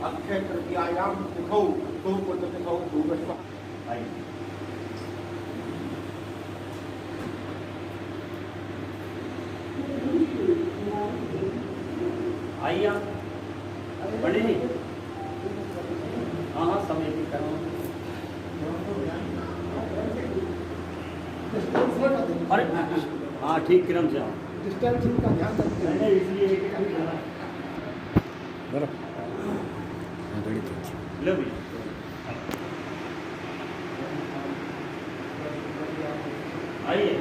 अक्षय तृतीयायां तिथौ तिथौ भूगस्व आइए बड़े नहीं। हाँ हाँ समय की करो। अरे हाँ ठीक क्रम से डिस्टेंसिंग का ध्यान रखते इसलिए लो भी आइए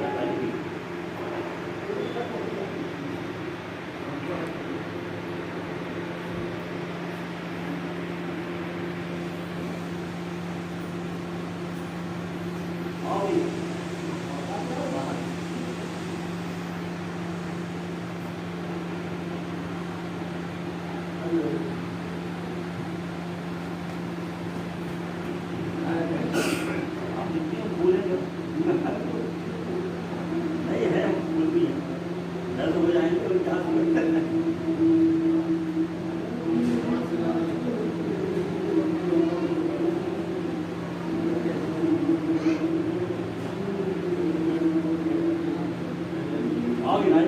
नहीं है फूल भी है दर्द हो जाएंगे और क्या आओगे भाई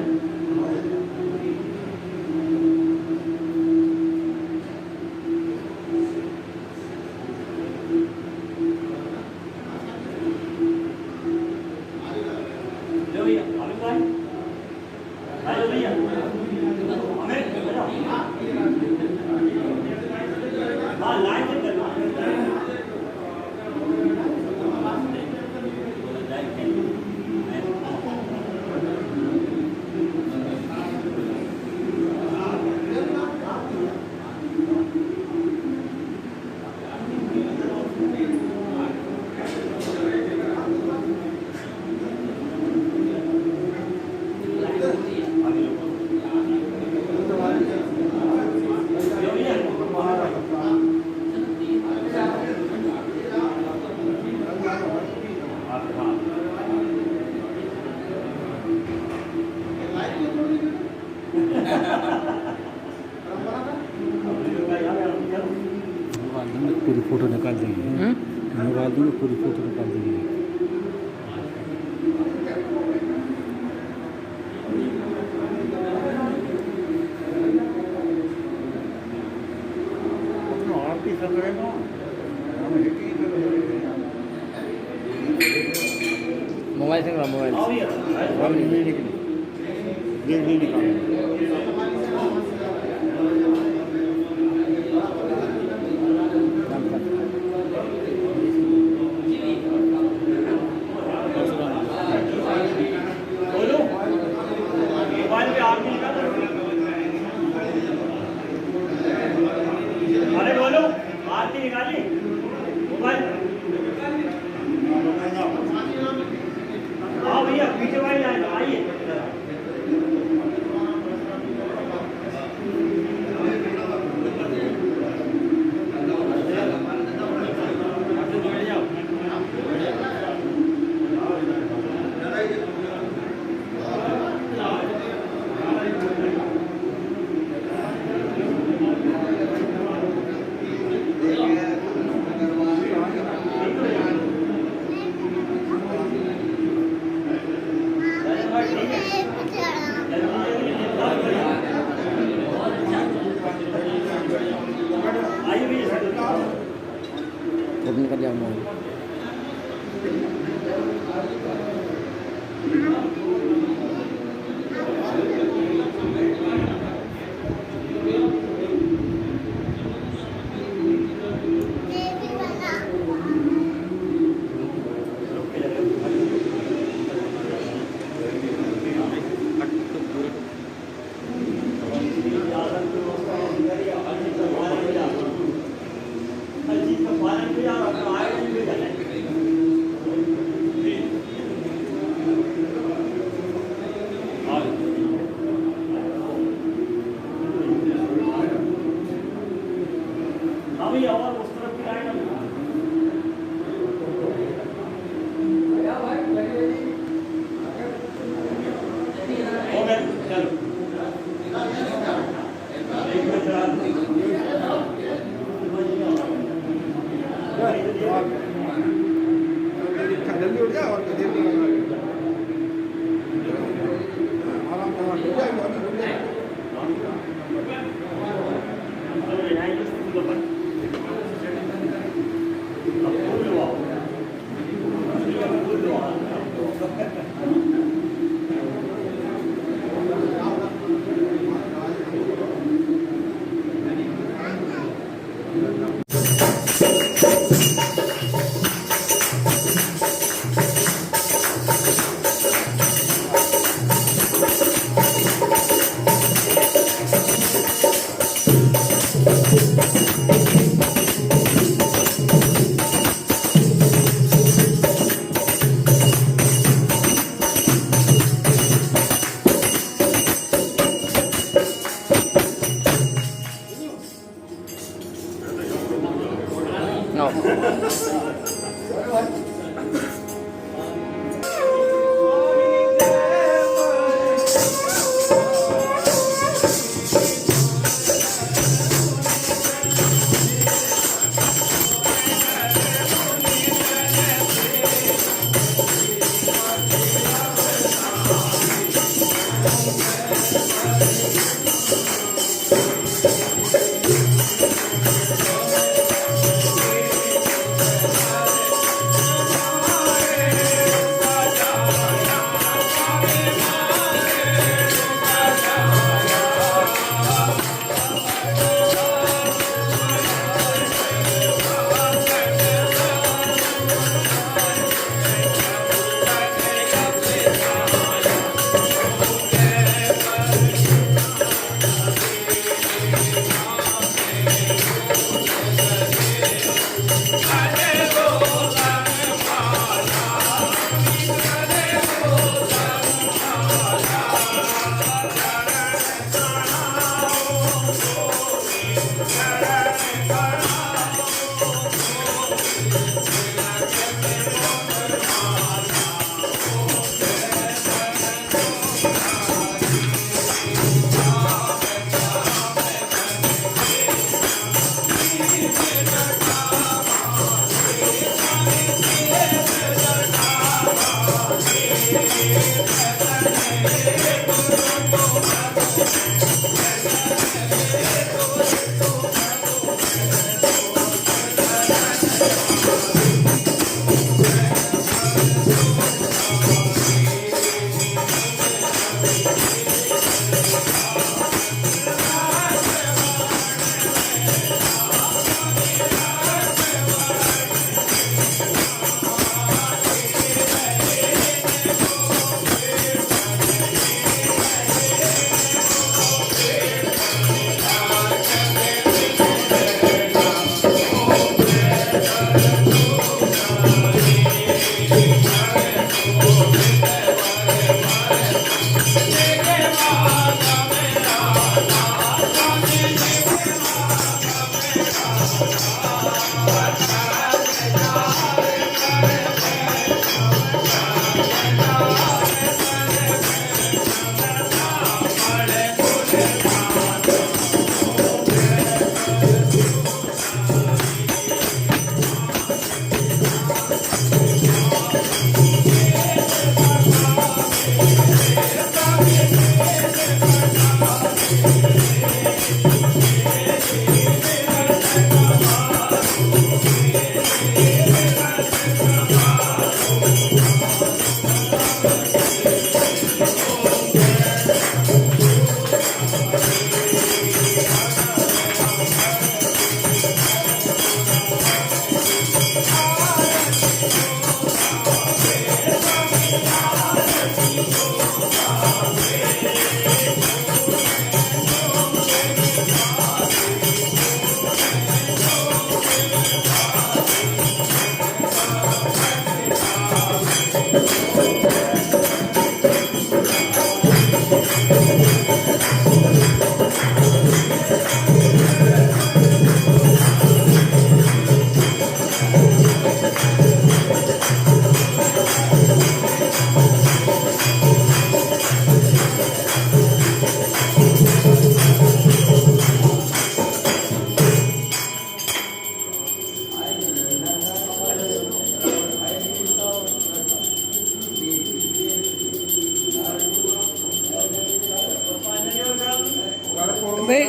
पूरी फोटो निकाल देंगे, मोबाइल में पूरी फोटो निकाल देंगे। आरती सब रहेगा हम हिटी मोबाइल से मोबाइल आओ भैया अब नहीं निकली ये नहीं निकाल बोलो मोबाइल पे आप निकाल अरे बोलो आरती निकाली मोबाइल हाँ भैया पीछे वाली लाइन आइए आइए भैया ओपन कर दिया मोबाइल अभी और उस तरफ की लाइन हो गया चलो जल्दी उठ जाओ और आराम से उठ जाओ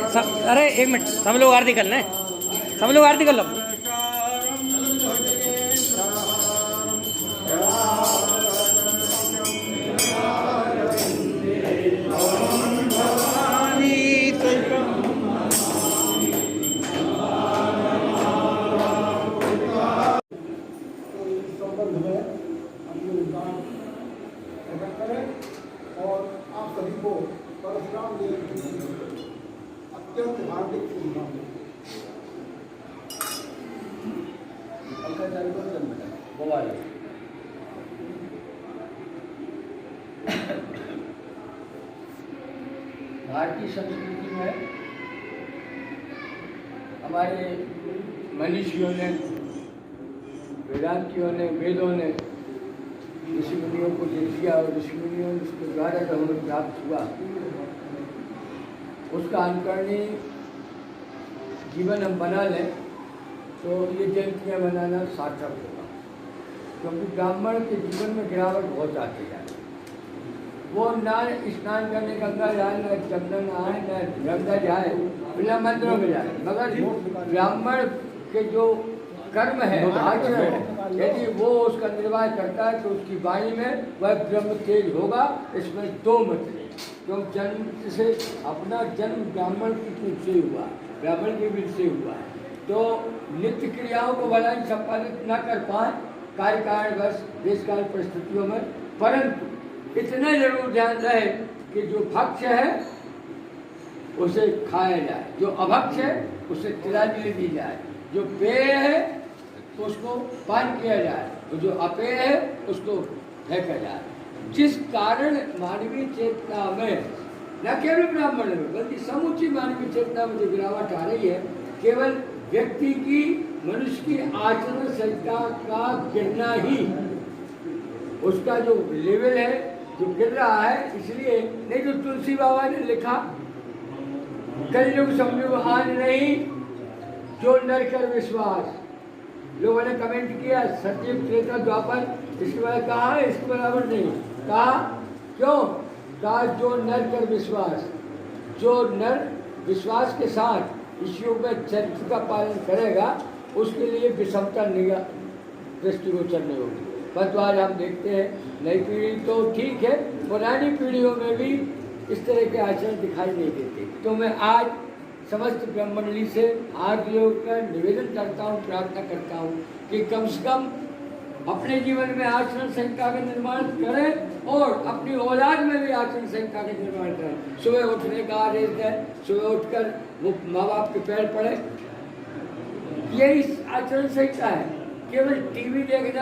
अरे एक मिनट, सब लोग आरती कर लें, सब लोग आरती कर लो। संबंध में हम योगदान प्रकट करें और आप सभी को परशुराम देव की अत्यंत हार्दिक शुभकामनाएं। भारतीय संस्कृति में हमारे मनीषियों ने, वेदांतियों ने, वेदों ने ऋषि मुनियों को दे दिया और ऋषि मुनियों ने उसके द्वारा जो हमें प्राप्त हुआ उसका अनुकरणीय जीवन हम बना लें तो ये जयंतियाँ मनाना सार्थक होगा। क्योंकि ब्राह्मण के जीवन में गिरावट बहुत आती है। वो ना स्नान करने गंगा जाए, न जमुना नहाए, न गंगा जाए, बिना मंदिरों में जाए, मगर ब्राह्मण के जो कर्म है, आचरण है, यदि वो उसका निर्वाह करता है तो उसकी वाणी में वह ब्रह्म तेज होगा, इसमें दो मत नहीं। क्यों जन्म से अपना जन्म ब्राह्मण की कुछ से हुआ, ब्राह्मण के बीच से हुआ है, तो नित्य क्रियाओं को भला ही संपादित न कर पाए कार्य कारणवश देशकाल परिस्थितियों में, परंतु इतना जरूर ध्यान रहे कि जो भक्ष है उसे खाया जाए, जो अभक्ष है उसे तिलांजलि दी जाए, जो पेय है तो उसको पान किया जाए, और जो अपेय है उसको फेंका जाए। जिस कारण मानवीय चेतना में न केवल ब्राह्मण में बल्कि समूची मानवीय चेतना में जो गिरावट आ रही है, केवल व्यक्ति की, मनुष्य की आचरण संहिता का गिरना ही उसका जो लेवल है जो गिर रहा है। इसलिए नहीं तो तुलसी बाबा ने लिखा, कलयुग संयुग आन नहीं जो नर कर विश्वास। लोगों ने कमेंट किया सत्ययुग त्रेता द्वापर, इसके बाद कहा इसके बराबर नहीं, कहा क्यों? कहा जो नर कर विश्वास, जो नर विश्वास के साथ इस युग में चरित्र का पालन करेगा उसके लिए विषमता निगाह दृष्टिगोचर नहीं होगी। परंतु आज हम देखते हैं नई पीढ़ी तो ठीक है, पुरानी पीढ़ियों में भी इस तरह के आचरण दिखाई नहीं देते। तो मैं आज समस्त ब्रह्मंडली से हाथ जोड़कर निवेदन करता हूँ, प्रार्थना करता हूँ कि कम से कम अपने जीवन में आचरण संहिता का निर्माण करें और अपनी औलाद में भी आचरण संहिता का निर्माण करें। सुबह उठने का आदेश दें, सुबह उठकर वो माँ बाप के पैर पड़े, यही आचरण संहिता है। केवल टीवी देखना